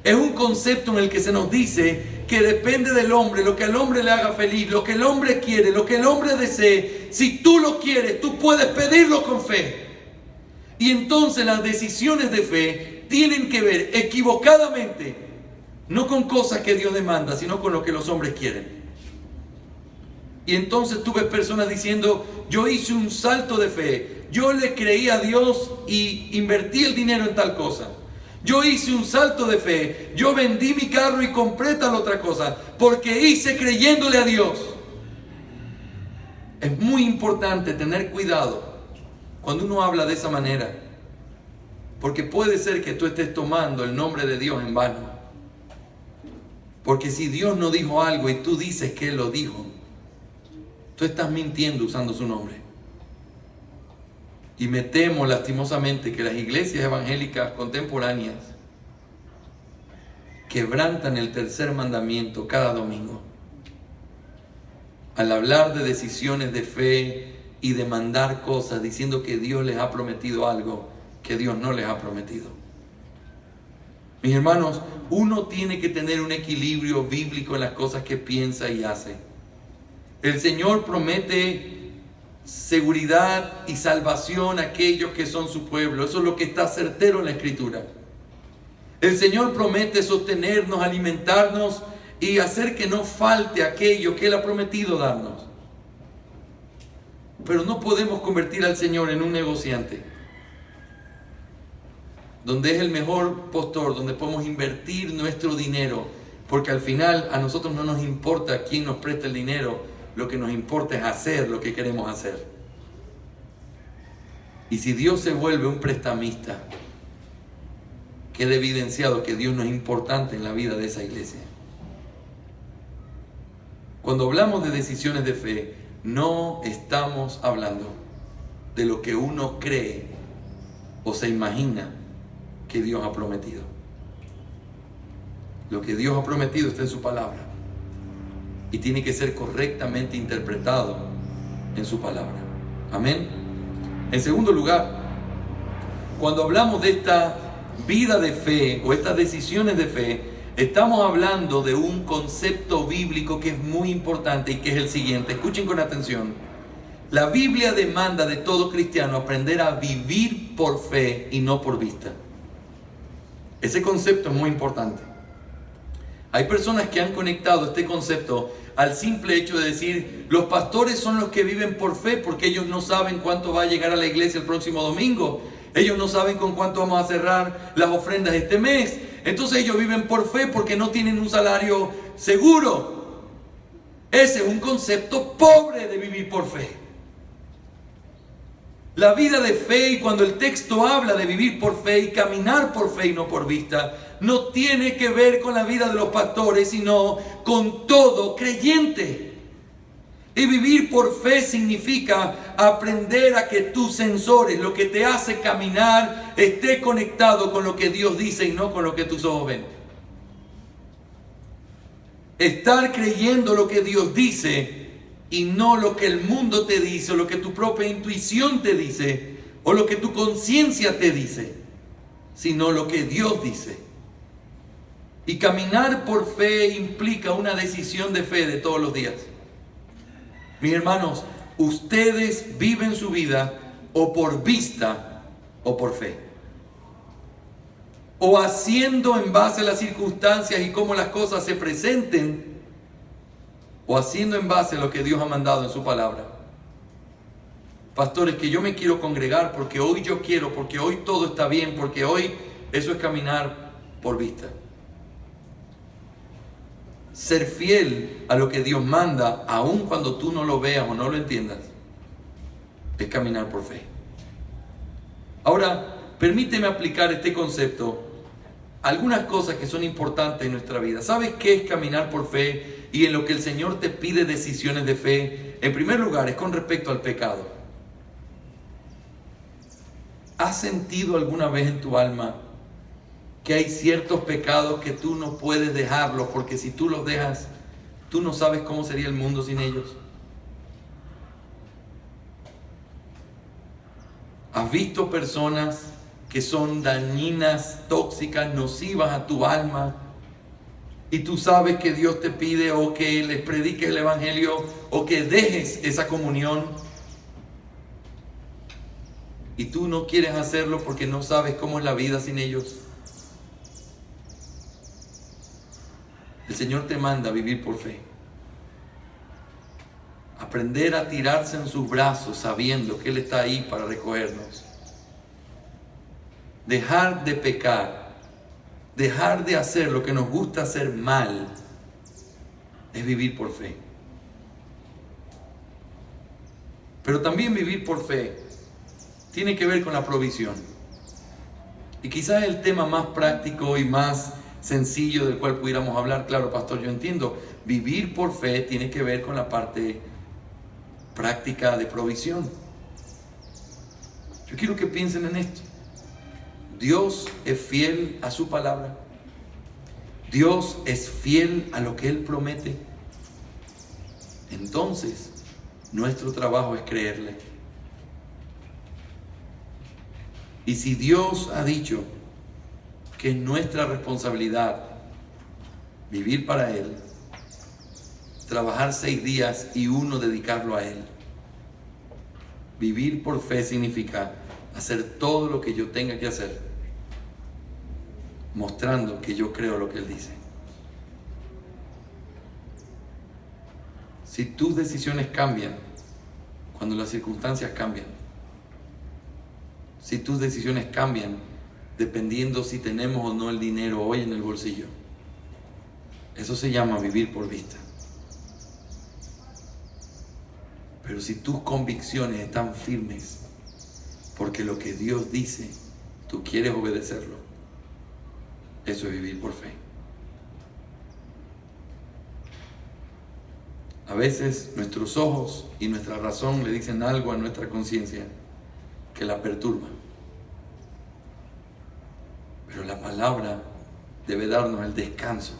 Es un concepto en el que se nos dice que depende del hombre, lo que al hombre le haga feliz, lo que el hombre quiere, lo que el hombre desee. Si tú lo quieres, tú puedes pedirlo con fe. Y entonces las decisiones de fe tienen que ver equivocadamente, no con cosas que Dios demanda, sino con lo que los hombres quieren. Y entonces tú ves personas diciendo, yo hice un salto de fe, yo le creí a Dios y invertí el dinero en tal cosa. Yo hice un salto de fe, yo vendí mi carro y compré tal otra cosa, porque hice creyéndole a Dios. Es muy importante tener cuidado cuando uno habla de esa manera, porque puede ser que tú estés tomando el nombre de Dios en vano. Porque si Dios no dijo algo y tú dices que Él lo dijo, tú estás mintiendo usando su nombre. Y me temo lastimosamente que las iglesias evangélicas contemporáneas quebrantan el 3er mandamiento cada domingo al hablar de decisiones de fe y demandar cosas diciendo que Dios les ha prometido algo que Dios no les ha prometido. Mis hermanos, uno tiene que tener un equilibrio bíblico en las cosas que piensa y hace. El Señor promete seguridad y salvación a aquellos que son su pueblo. Eso es lo que está certero en la Escritura. El Señor promete sostenernos, alimentarnos y hacer que no falte aquello que Él ha prometido darnos. Pero no podemos convertir al Señor en un negociante, donde es el mejor postor, donde podemos invertir nuestro dinero, porque al final a nosotros no nos importa quién nos presta el dinero, lo que nos importa es hacer lo que queremos hacer. Y si Dios se vuelve un prestamista, queda evidenciado que Dios no es importante en la vida de esa iglesia. Cuando hablamos de decisiones de fe, no estamos hablando de lo que uno cree o se imagina que Dios ha prometido. Lo que Dios ha prometido está en su palabra y tiene que ser correctamente interpretado en su palabra. Amén. En segundo lugar, cuando hablamos de esta vida de fe o estas decisiones de fe, estamos hablando de un concepto bíblico que es muy importante y que es el siguiente. Escuchen con atención. La Biblia demanda de todo cristiano aprender a vivir por fe y no por vista. Ese concepto es muy importante. Hay personas que han conectado este concepto al simple hecho de decir, los pastores son los que viven por fe porque ellos no saben cuánto va a llegar a la iglesia el próximo domingo. Ellos no saben con cuánto vamos a cerrar las ofrendas este mes. Entonces ellos viven por fe porque no tienen un salario seguro. Ese es un concepto pobre de vivir por fe. La vida de fe, y cuando el texto habla de vivir por fe y caminar por fe y no por vista, no tiene que ver con la vida de los pastores, sino con todo creyente. Y vivir por fe significa aprender a que tus sensores, lo que te hace caminar, esté conectado con lo que Dios dice y no con lo que tus ojos ven. Estar creyendo lo que Dios dice y no lo que el mundo te dice, o lo que tu propia intuición te dice, o lo que tu conciencia te dice, sino lo que Dios dice. Y caminar por fe implica una decisión de fe de todos los días. Mis hermanos, ustedes viven su vida o por vista o por fe. O haciendo en base a las circunstancias y cómo las cosas se presenten, o haciendo en base a lo que Dios ha mandado en su palabra. Pastores, que yo me quiero congregar porque hoy yo quiero, porque hoy todo está bien, porque hoy eso es caminar por vista. Ser fiel a lo que Dios manda, aun cuando tú no lo veas o no lo entiendas, es caminar por fe. Ahora, permíteme aplicar este concepto a algunas cosas que son importantes en nuestra vida. ¿Sabes qué es caminar por fe y en lo que el Señor te pide decisiones de fe? En primer lugar, es con respecto al pecado. ¿Has sentido alguna vez en tu alma que hay ciertos pecados que tú no puedes dejarlos, porque si tú los dejas, tú no sabes cómo sería el mundo sin ellos? ¿Has visto personas que son dañinas, tóxicas, nocivas a tu alma, y tú sabes que Dios te pide o que les prediques el evangelio o que dejes esa comunión, y tú no quieres hacerlo porque no sabes cómo es la vida sin ellos? El Señor te manda a vivir por fe. Aprender a tirarse en sus brazos sabiendo que Él está ahí para recogernos. Dejar de pecar, dejar de hacer lo que nos gusta hacer mal, es vivir por fe. Pero también vivir por fe tiene que ver con la provisión. Y quizás el tema más práctico y más sencillo del cual pudiéramos hablar. Claro, pastor, yo entiendo, vivir por fe tiene que ver con la parte práctica de provisión. Yo quiero que piensen en esto. Dios es fiel a su palabra. Dios es fiel a lo que Él promete. Entonces, nuestro trabajo es creerle. Y si Dios ha dicho que es nuestra responsabilidad vivir para Él, trabajar 6 días y 1 dedicarlo a Él. Vivir por fe significa hacer todo lo que yo tenga que hacer, mostrando que yo creo lo que Él dice. Si tus decisiones cambian cuando las circunstancias cambian, si tus decisiones cambian dependiendo si tenemos o no el dinero hoy en el bolsillo, eso se llama vivir por vista. Pero si tus convicciones están firmes, porque lo que Dios dice, tú quieres obedecerlo, eso es vivir por fe. A veces nuestros ojos y nuestra razón le dicen algo a nuestra conciencia que la perturba. Pero la palabra debe darnos el descanso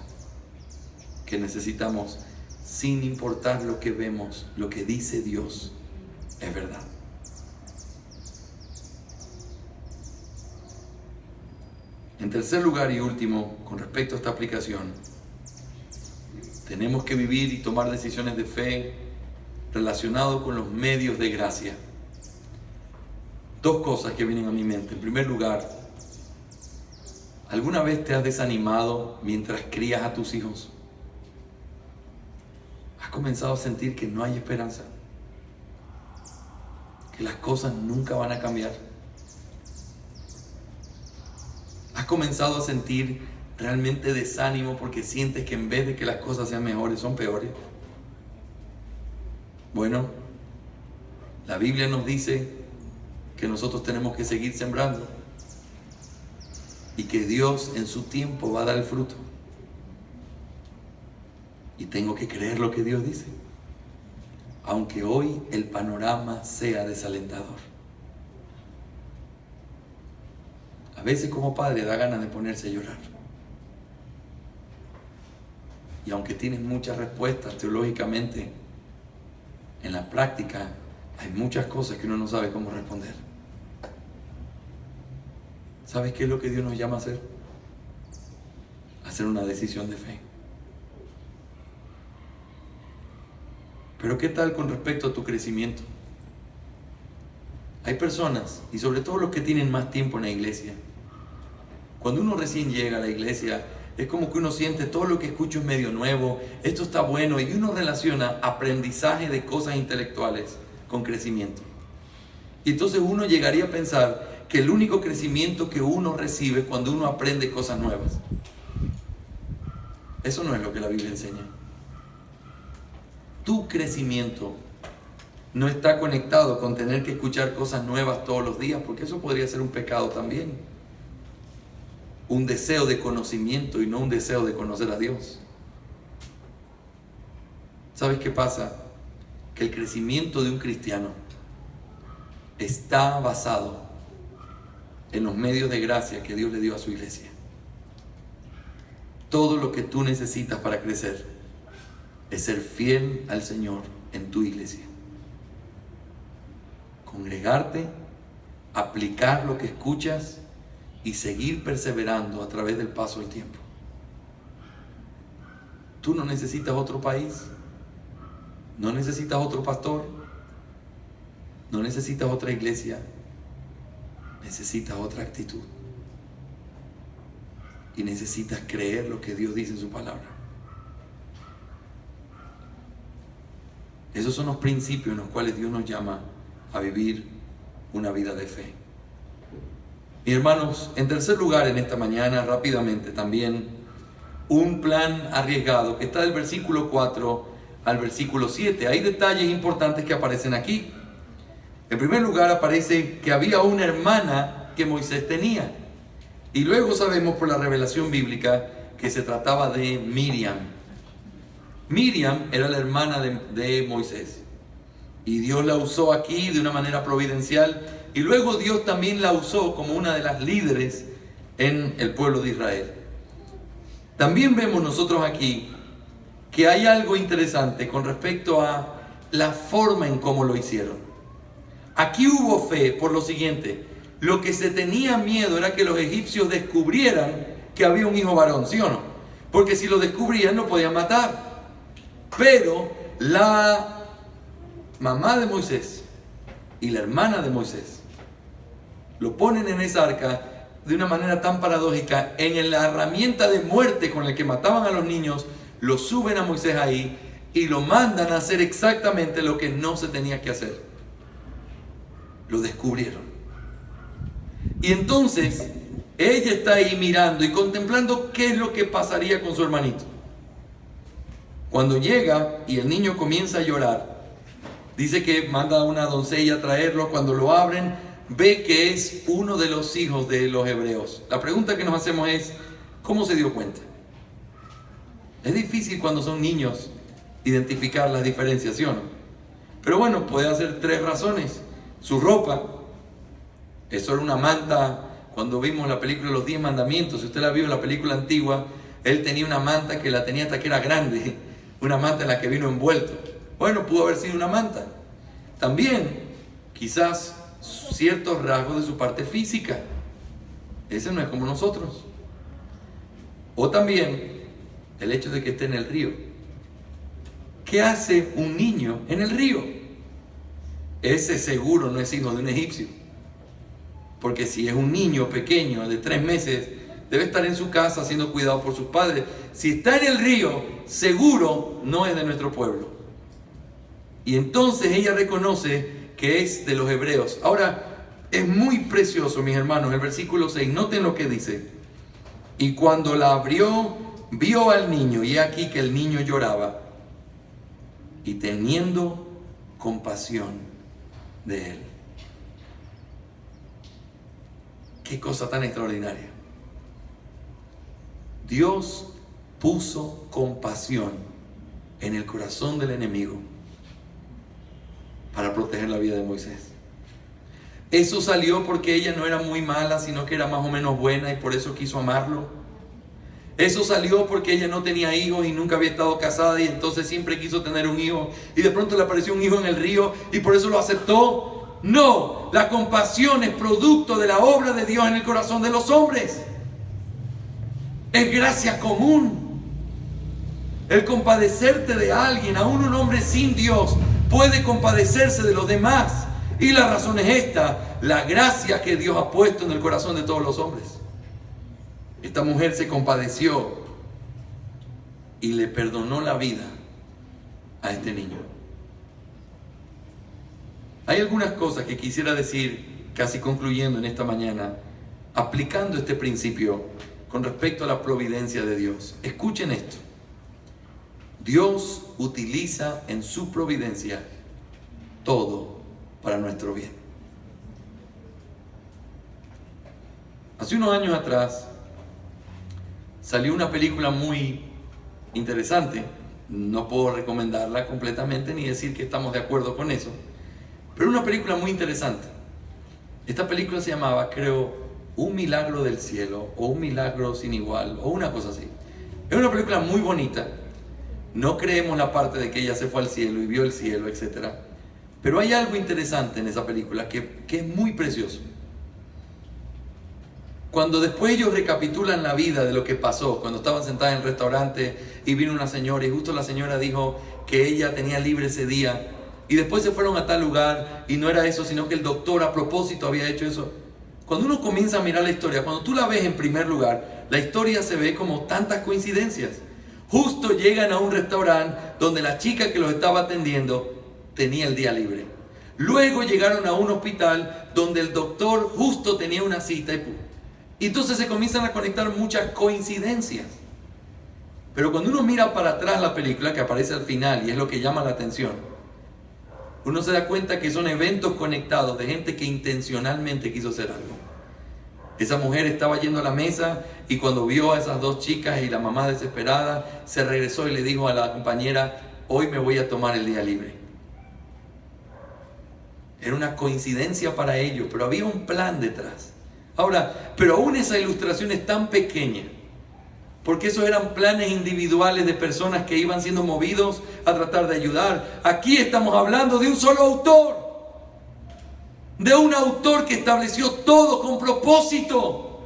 que necesitamos, sin importar lo que vemos. Lo que dice Dios es verdad. En tercer lugar y último, con respecto a esta aplicación, tenemos que vivir y tomar decisiones de fe relacionadas con los medios de gracia. 2 cosas que vienen a mi mente. En primer lugar, ¿alguna vez te has desanimado mientras crías a tus hijos? ¿Has comenzado a sentir que no hay esperanza? ¿Que las cosas nunca van a cambiar? ¿Has comenzado a sentir realmente desánimo porque sientes que en vez de que las cosas sean mejores, son peores? Bueno, la Biblia nos dice que nosotros tenemos que seguir sembrando y que Dios en su tiempo va a dar el fruto. Y tengo que creer lo que Dios dice. aunque hoy el panorama sea desalentador. A veces como padre da ganas de ponerse a llorar. Y aunque tienes muchas respuestas teológicamente, en la práctica hay muchas cosas que uno no sabe cómo responder. ¿Sabes qué es lo que Dios nos llama a hacer? Hacer una decisión de fe. Pero ¿qué tal con respecto a tu crecimiento? Hay personas, y sobre todo los que tienen más tiempo en la iglesia, cuando uno recién llega a la iglesia, es como que uno siente todo lo que escucho es medio nuevo, esto está bueno, y uno relaciona aprendizaje de cosas intelectuales con crecimiento. Y entonces uno llegaría a pensar que el único crecimiento que uno recibe es cuando uno aprende cosas nuevas. Eso no es lo que la Biblia enseña. Tu crecimiento no está conectado con tener que escuchar cosas nuevas todos los días, porque eso podría ser un pecado también. Un deseo de conocimiento y no un deseo de conocer a Dios. ¿Sabes qué pasa? Que el crecimiento de un cristiano está basado en los medios de gracia que Dios le dio a su iglesia. Todo lo que tú necesitas para crecer es ser fiel al Señor en tu iglesia. Congregarte, aplicar lo que escuchas y seguir perseverando a través del paso del tiempo. Tú no necesitas otro país, no necesitas otro pastor, no necesitas otra iglesia, necesitas otra actitud. Y necesitas creer lo que Dios dice en su palabra. Esos son los principios en los cuales Dios nos llama a vivir una vida de fe. Mis hermanos, en tercer lugar en esta mañana, rápidamente también, un plan arriesgado que está del versículo 4 al versículo 7. Hay detalles importantes que aparecen aquí. En primer lugar aparece que había una hermana que Moisés tenía. Y luego sabemos por la revelación bíblica que se trataba de Miriam. Miriam era la hermana de Moisés. Y Dios la usó aquí de una manera providencial. Y luego Dios también la usó como una de las líderes en el pueblo de Israel. También vemos nosotros aquí que hay algo interesante con respecto a la forma en cómo lo hicieron. Aquí hubo fe por lo siguiente. Lo que se tenía miedo era que los egipcios descubrieran que había un hijo varón, ¿sí o no? Porque si lo descubrían lo podían matar. Pero la mamá de Moisés y la hermana de Moisés lo ponen en esa arca de una manera tan paradójica. En la herramienta de muerte con la que mataban a los niños, lo suben a Moisés ahí y lo mandan a hacer exactamente lo que no se tenía que hacer. Lo descubrieron. Y entonces ella está ahí mirando y contemplando qué es lo que pasaría con su hermanito. Cuando llega y el niño comienza a llorar, dice que manda a una doncella a traerlo. Cuando lo abren, ve que es uno de los hijos de los hebreos. La pregunta que nos hacemos es, ¿cómo se dio cuenta? Es difícil cuando son niños identificar las diferencias, ¿sí o no? Pero bueno, puede hacer tres razones. Su ropa, eso era una manta. Cuando vimos la película Los 10 Mandamientos, si usted la vio en la película antigua, él tenía una manta que la tenía hasta que era grande, una manta en la que vino envuelto. Bueno, pudo haber sido una manta. También, quizás, ciertos rasgos de su parte física. Ese no es como nosotros. O también, el hecho de que esté en el río. ¿Qué hace un niño en el río? Ese seguro no es hijo de un egipcio. Porque si es un niño pequeño de 3 meses, debe estar en su casa siendo cuidado por sus padres. Si está en el río, seguro no es de nuestro pueblo. Y entonces ella reconoce que es de los hebreos. Ahora, es muy precioso, mis hermanos, el versículo 6. Noten lo que dice. Y cuando la abrió, vio al niño, y aquí que el niño lloraba. Y teniendo compasión de él. Qué cosa tan extraordinaria. Dios puso compasión en el corazón del enemigo para proteger la vida de Moisés. Eso salió porque ella no era muy mala, sino que era más o menos buena y por eso quiso amarlo. Eso salió porque ella no tenía hijos y nunca había estado casada y entonces siempre quiso tener un hijo y de pronto le apareció un hijo en el río y por eso lo aceptó. No, la compasión es producto de la obra de Dios en el corazón de los hombres. Es gracia común. El compadecerte de alguien, aún un hombre sin Dios, puede compadecerse de los demás. Y la razón es esta: la gracia que Dios ha puesto en el corazón de todos los hombres. Esta mujer se compadeció y le perdonó la vida a este niño. Hay algunas cosas que quisiera decir, casi concluyendo en esta mañana, aplicando este principio con respecto a la providencia de Dios. Escuchen esto. Dios utiliza en su providencia todo para nuestro bien. Hace unos años atrás salió una película muy interesante. No puedo recomendarla completamente ni decir que estamos de acuerdo con eso, pero una película muy interesante. Esta película se llamaba, creo, Un milagro del cielo o Un milagro sin igual o una cosa así. Es una película muy bonita. No creemos la parte de que ella se fue al cielo y vio el cielo, etc. Pero hay algo interesante en esa película que es muy precioso. Cuando después ellos recapitulan la vida de lo que pasó, cuando estaban sentados en el restaurante y vino una señora y justo la señora dijo que ella tenía libre ese día y después se fueron a tal lugar y no era eso, sino que el doctor a propósito había hecho eso. Cuando uno comienza a mirar la historia, cuando tú la ves en primer lugar, la historia se ve como tantas coincidencias. Justo llegan a un restaurante donde la chica que los estaba atendiendo tenía el día libre. Luego llegaron a un hospital donde el doctor justo tenía una cita y entonces se comienzan a conectar muchas coincidencias. Pero cuando uno mira para atrás la película que aparece al final y es lo que llama la atención, uno se da cuenta que son eventos conectados de gente que intencionalmente quiso hacer algo. Esa mujer estaba yendo a la mesa y cuando vio a esas dos chicas y la mamá desesperada, se regresó y le dijo a la compañera: hoy me voy a tomar el día libre. Era una coincidencia para ellos, pero había un plan detrás. Ahora, pero aún esa ilustración es tan pequeña, porque esos eran planes individuales de personas que iban siendo movidos a tratar de ayudar. Aquí estamos hablando de un solo autor, de un autor que estableció todo con propósito.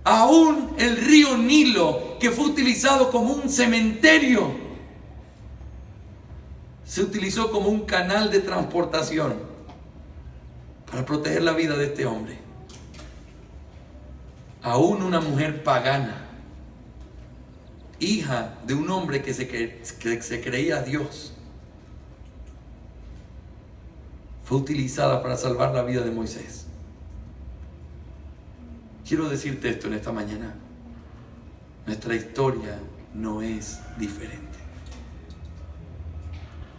Aún el río Nilo, que fue utilizado como un cementerio, se utilizó como un canal de transportación para proteger la vida de este hombre. Aún una mujer pagana, hija de un hombre que se creía Dios, fue utilizada para salvar la vida de Moisés. Quiero decirte esto en esta mañana: nuestra historia no es diferente.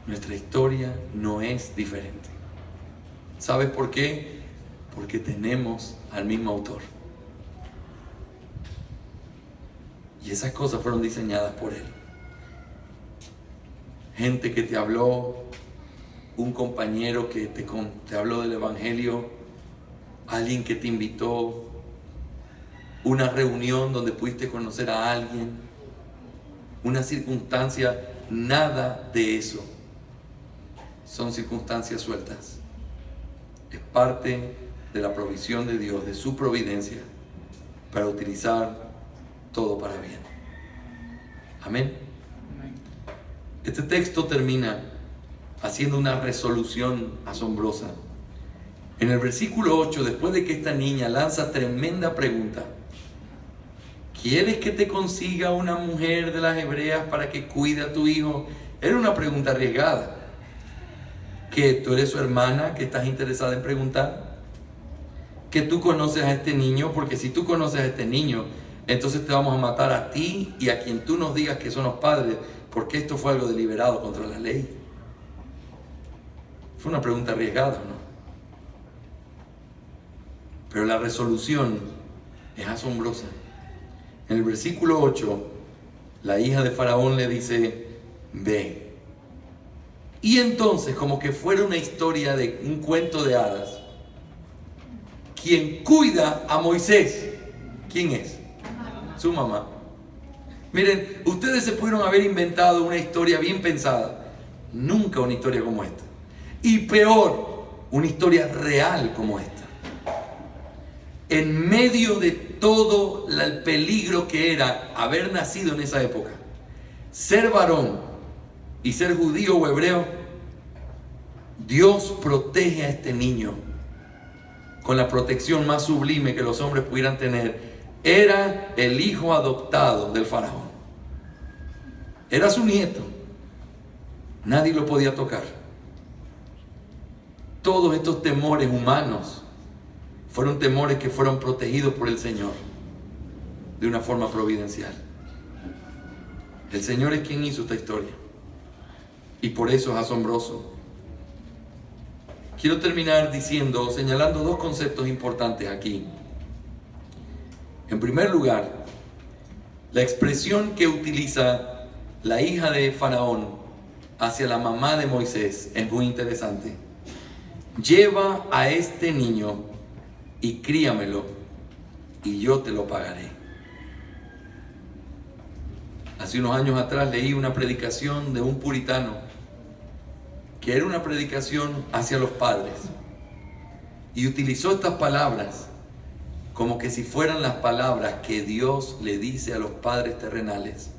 Nuestra historia no es diferente. ¿Sabes por qué? Porque tenemos al mismo autor. Y esas cosas fueron diseñadas por Él. Gente que te habló, un compañero que te habló del Evangelio, alguien que te invitó, una reunión donde pudiste conocer a alguien, una circunstancia. Nada de eso son circunstancias sueltas. Es parte de la provisión de Dios, de su providencia, para utilizar todo para bien. Amén. Este texto termina haciendo una resolución asombrosa. En el versículo 8, después de que esta niña lanza tremenda pregunta: ¿quieres que te consiga una mujer de las hebreas para que cuide a tu hijo? Era una pregunta arriesgada. ¿Que tú eres su hermana, que estás interesada en preguntar? ¿Que tú conoces a este niño? Porque si tú conoces a este niño, entonces te vamos a matar a ti y a quien tú nos digas que son los padres, porque esto fue algo deliberado contra la ley. Fue una pregunta arriesgada, ¿no? Pero la resolución es asombrosa. En el versículo 8, la hija de Faraón le dice: ve. Y entonces, como que fuera una historia de un cuento de hadas, quien cuida a Moisés, ¿quién es? Su mamá. Miren, ustedes se pudieron haber inventado una historia bien pensada. Nunca una historia como esta. Y peor, una historia real como esta. En medio de todo el peligro que era haber nacido en esa época, ser varón y ser judío o hebreo, Dios protege a este niño con la protección más sublime que los hombres pudieran tener. Era el hijo adoptado del faraón. Era su nieto. Nadie lo podía tocar. Todos estos temores humanos fueron temores que fueron protegidos por el Señor de una forma providencial. El Señor es quien hizo esta historia. Y por eso es asombroso. Quiero terminar señalando dos conceptos importantes aquí. En primer lugar, la expresión que utiliza la hija de Faraón hacia la mamá de Moisés es muy interesante. Lleva a este niño y críamelo y yo te lo pagaré. Hace unos años atrás leí una predicación de un puritano que era una predicación hacia los padres y utilizó estas palabras como que si fueran las palabras que Dios le dice a los padres terrenales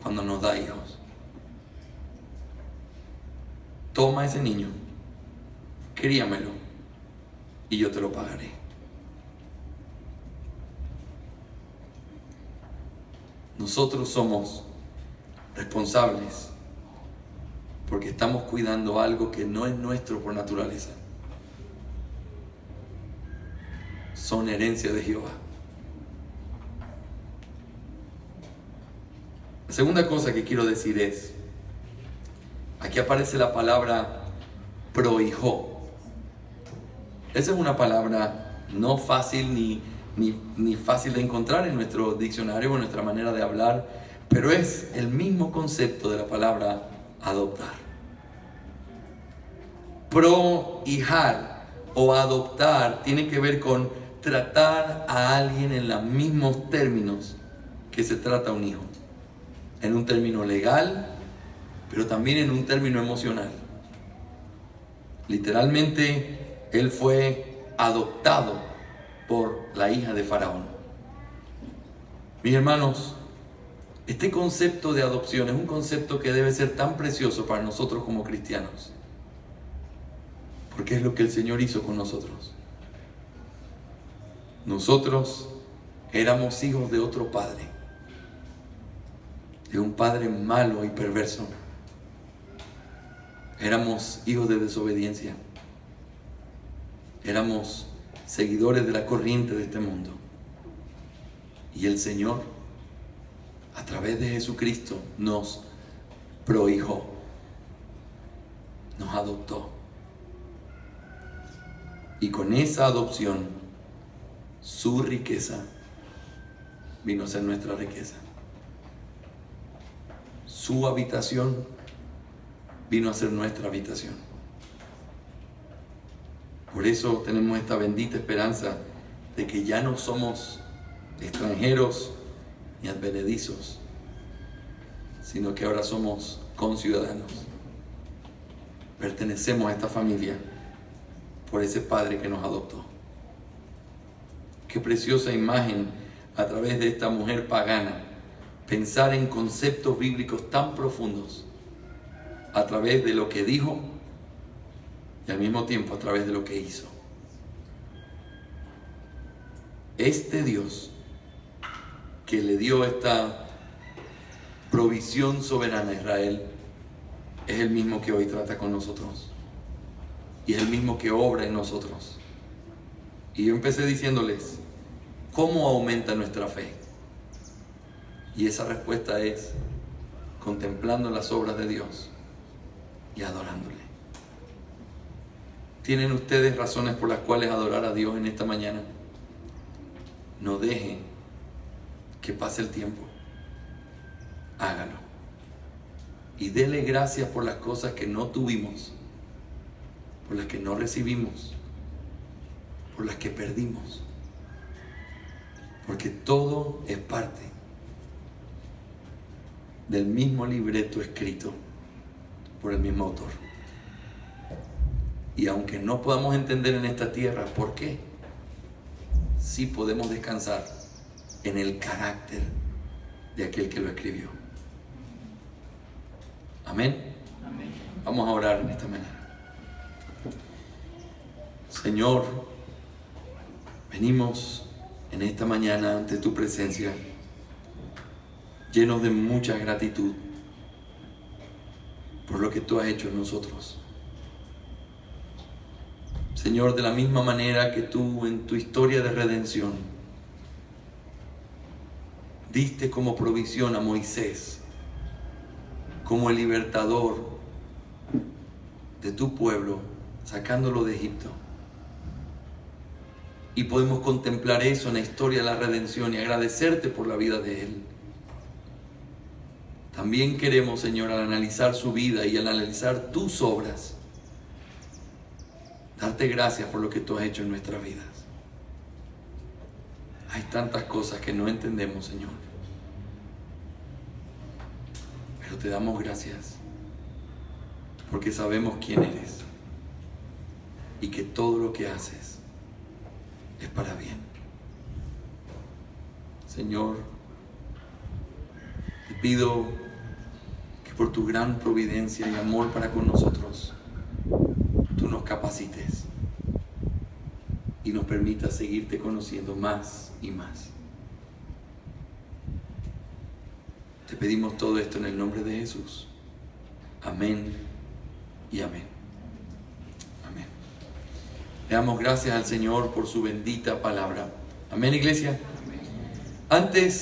cuando nos da hijos. Toma a ese niño, críamelo y yo te lo pagaré. Nosotros somos responsables porque estamos cuidando algo que no es nuestro por naturaleza. Son herencia de Jehová. La segunda cosa que quiero decir es, aquí aparece la palabra prohijó. Esa es una palabra no fácil ni fácil de encontrar en nuestro diccionario o en nuestra manera de hablar, pero es el mismo concepto de la palabra adoptar. Prohijar o adoptar tiene que ver con tratar a alguien en los mismos términos que se trata a un hijo. En un término legal, pero también en un término emocional. Literalmente, él fue adoptado por la hija de Faraón. Mis hermanos, este concepto de adopción es un concepto que debe ser tan precioso para nosotros como cristianos, porque es lo que el Señor hizo con nosotros. Nosotros éramos hijos de otro padre, de un padre malo y perverso. Éramos hijos de desobediencia. Éramos seguidores de la corriente de este mundo. Y el Señor, a través de Jesucristo, nos prohijó, nos adoptó. Y con esa adopción, su riqueza vino a ser nuestra riqueza. Su habitación vino a ser nuestra habitación. Por eso tenemos esta bendita esperanza de que ya no somos extranjeros ni advenedizos, sino que ahora somos conciudadanos. Pertenecemos a esta familia por ese Padre que nos adoptó. Qué preciosa imagen a través de esta mujer pagana, pensar en conceptos bíblicos tan profundos a través de lo que dijo y al mismo tiempo a través de lo que hizo. Este Dios que le dio esta provisión soberana a Israel es el mismo que hoy trata con nosotros y es el mismo que obra en nosotros. Y yo empecé diciéndoles, ¿cómo aumenta nuestra fe? Y esa respuesta es contemplando las obras de Dios y adorándole. ¿Tienen ustedes razones por las cuales adorar a Dios en esta mañana? No dejen que pase el tiempo. Hágalo. y dele gracias por las cosas que no tuvimos, por las que no recibimos, por las que perdimos, porque todo es parte del mismo libreto escrito por el mismo autor. Y aunque no podamos entender en esta tierra por qué, sí podemos descansar en el carácter de aquel que lo escribió. Amén. Amén. Vamos a orar en esta mañana. Señor, venimos en esta mañana ante tu presencia llenos de mucha gratitud por lo que tú has hecho en nosotros. Señor, de la misma manera que tú en tu historia de redención diste como provisión a Moisés como el libertador de tu pueblo, sacándolo de Egipto. Y podemos contemplar eso en la historia de la redención y agradecerte por la vida de él. También queremos, Señor, al analizar su vida y al analizar tus obras, darte gracias por lo que tú has hecho en nuestras vidas. Hay tantas cosas que no entendemos, Señor, pero te damos gracias porque sabemos quién eres y que todo lo que haces es para bien. Señor, te pido que por tu gran providencia y amor para con nosotros, tú nos capacites y nos permitas seguirte conociendo más y más. Te pedimos todo esto en el nombre de Jesús. Amén y amén. Amén. Le damos gracias al Señor por su bendita palabra. Amén, iglesia. Antes